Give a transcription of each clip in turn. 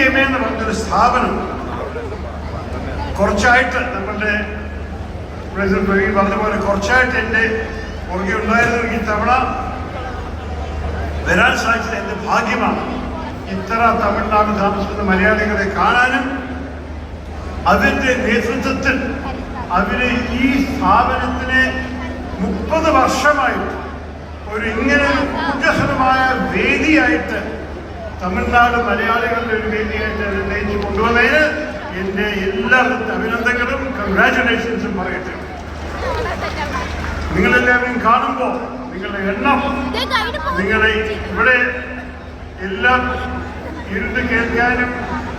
UTMA എന്ന് പറഞ്ഞൊരു സ്ഥാപനം കുറച്ചായിട്ട് നമ്മളുടെ പ്രസിഡന്റ് പ്രവീൺ പറഞ്ഞ പോലെ കുറച്ചായിട്ട് എൻ്റെ പുറകെ ഉണ്ടായിരുന്നു. ഈ തവണ വരാൻ സാധിച്ചത് എൻ്റെ ഭാഗ്യമാണ്. ഇത്ര തമിഴ്നാട് താമസിക്കുന്ന മലയാളികളെ കാണാനും അതിൻ്റെ നേതൃത്വത്തിൽ അവര് ഈ സ്ഥാപനത്തിനെ 30 വർഷമായിട്ട് ഇങ്ങനെ ഊർജസ്വലമായ വേദിയായിട്ട് തമിഴ്നാട് മലയാളികളുടെ ഒരു വേദിയായിട്ട് നിർണയിച്ച് കൊണ്ടുവന്നതിന് എൻ്റെ എല്ലാവർക്കും അഭിനന്ദനങ്ങളും കൺഗ്രാറ്റുലേഷൻസും പറയട്ടെ. നിങ്ങളെല്ലാവരും കാണുമ്പോൾ നിങ്ങളുടെ എണ്ണം, നിങ്ങളെ ഇവിടെ എല്ലാം ഇരുന്ന് കേൾക്കാനും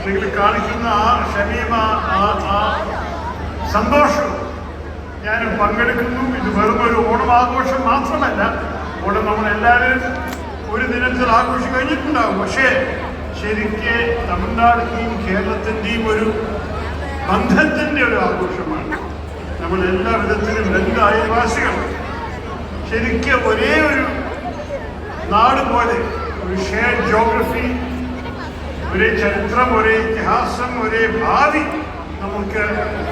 നിങ്ങൾ കാണിക്കുന്ന ആ ക്ഷമയും ആ സന്തോഷവും ഞാനും പങ്കെടുക്കുന്നു. ഇത് വെറും ഒരു ഓണം ആഘോഷം മാത്രമല്ല. ഓണം നമ്മളെല്ലാവരും ഒരു ദിനത്തിൽ ആഘോഷം കഴിഞ്ഞിട്ടുണ്ടാകും. പക്ഷേ ശരിക്ക് തമിഴ്നാടിൻ്റെയും കേരളത്തിൻ്റെയും ഒരു ബന്ധത്തിൻ്റെ ഒരു ആഘോഷമാണ്. നമ്മളെല്ലാ വിധത്തിലും രണ്ട് അയൽവാസികൾ ശരിക്ക് ഒരേ ഒരു നാട് പോലെ ഒരു ഷെയർഡ് ജോഗ്രഫി, ഒരേ ചരിത്രം, ഒരേ ഇതിഹാസം, ഒരേ ഭാവി നമുക്ക്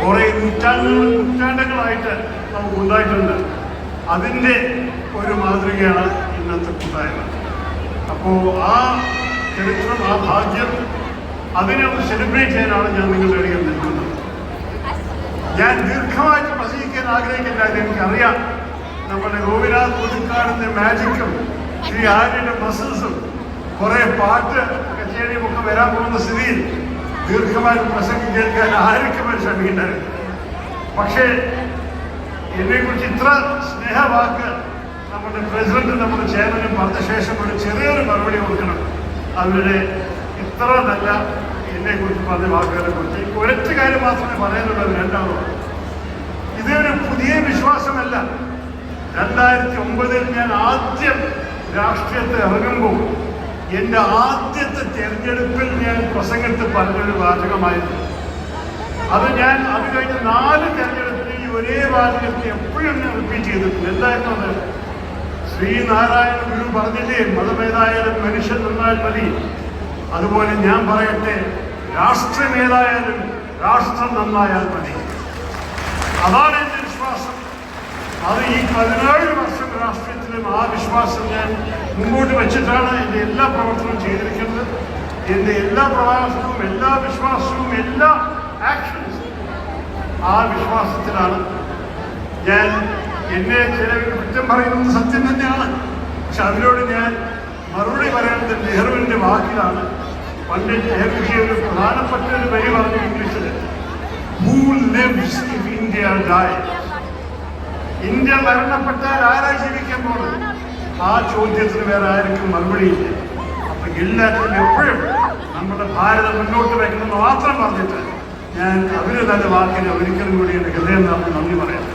കുറേ നൂറ്റാണ്ടുകളായിട്ട് നമുക്കുണ്ടായിട്ടുണ്ട്. അതിൻ്റെ ഒരു മാതൃകയാണ് ഇന്നത്തെ കൂട്ടായ്മ. അപ്പോൾ ആ ചരിത്രം, ആ ഭാഗ്യം, അതിനെ ഒന്ന് സെലിബ്രേറ്റ് ചെയ്യാനാണ് ഞാൻ നിങ്ങളുടെ ഇടയിൽ നിൽക്കുന്നത്. ഞാൻ ദീർഘമായിട്ട് പ്രസംഗിക്കാൻ ആഗ്രഹിക്കില്ല. എനിക്കറിയാം നമ്മുടെ ഗോപിനാഥ് പുതുക്കാടിൻ്റെ മാജിക്കും ശ്രീ ആര്യയുടെ മസിൽസും കുറേ പാട്ട് കച്ചേരിയും ഒക്കെ വരാൻ പോകുന്ന സ്ഥിതിയിൽ ദീർഘമായിട്ട് പ്രസംഗം കേൾക്കാൻ ആർക്കും ശ്രമിക്കുന്നുണ്ടായിരുന്നു. പക്ഷേ എന്നെക്കുറിച്ച് ഇത്ര സ്നേഹവാക്ക് നമ്മുടെ പ്രസിഡന്റ്, നമ്മുടെ ചെയർമാനും പറഞ്ഞ ശേഷം ഒരു ചെറിയൊരു മറുപടി കൊടുക്കണം. അവരുടെ ഇത്ര നല്ല എന്നെക്കുറിച്ച് പറഞ്ഞ വാക്കുകളെ കുറിച്ച് ഒരൊറ്റ കാര്യം മാത്രമേ പറയാനുള്ളത്. രണ്ടാമത്, ഇതൊരു പുതിയ വിശ്വാസമല്ല. 2009 ഞാൻ ആദ്യം രാഷ്ട്രീയത്തിൽ ഇറങ്ങുമ്പോൾ എൻ്റെ ആദ്യത്തെ തെരഞ്ഞെടുപ്പിൽ ഞാൻ പ്രസംഗത്തിൽ പറഞ്ഞൊരു വാചകമായിരുന്നു. അത് കഴിഞ്ഞ് 4 തെരഞ്ഞെടുപ്പിൽ ഈ ഒരേ വാചകത്തെ എപ്പോഴും ഞാൻ റിപ്പീറ്റ് ചെയ്തിട്ടുണ്ട്. എന്തായിരുന്നു അത്? ശ്രീനാരായണ ഗുരു പറഞ്ഞില്ലേ, മതമേതായാലും മനുഷ്യൻ നന്നാൽ മതി. അതുപോലെ ഞാൻ പറയട്ടെ, രാഷ്ട്രമേതായാലും രാഷ്ട്രം നന്നായാൽ മതി. അതാണ് എൻ്റെ വിശ്വാസം. അത് ഈ 17 വർഷം രാഷ്ട്രീയത്തിലും ആ വിശ്വാസം ഞാൻ മുമ്പോട്ട് വെച്ചിട്ടാണ് എൻ്റെ എല്ലാ പ്രവർത്തനവും ചെയ്തിരിക്കുന്നത്. എൻ്റെ എല്ലാ പ്രവാസവും, എല്ലാ വിശ്വാസവും, എല്ലാ ആക്ഷൻസും ആ വിശ്വാസത്തിലാണ്. ഞാൻ എന്നെ ചിലവർ കുറ്റം പറയുന്നത് സത്യം തന്നെയാണ്. പക്ഷെ അതിനോട് ഞാൻ മറുപടി പറയുന്നത് നെഹ്റുവിൻ്റെ വാക്കിലാണ്. പണ്ഡിറ്റ് നെഹ്റുജി ഒരു പ്രധാനപ്പെട്ട ഒരു വരി പറഞ്ഞു ഇംഗ്ലീഷിൽ, who lives if India die? India മരണപ്പെട്ടാൽ ആരാ ജീവിക്കാൻ പോകുന്നത്? ആ ചോദ്യത്തിന് വേറെ ആർക്കും മറുപടിയില്ല. അപ്പൊ എല്ലാത്തിനും എപ്പോഴും നമ്മുടെ ഭാരതം മുന്നോട്ട് വയ്ക്കണമെന്ന് മാത്രം പറഞ്ഞിട്ട് ഞാൻ അവര് നല്ല വാക്കിന് ഒരിക്കലും കൂടി എൻ്റെ ഹൃദയം നന്ദി പറയാം.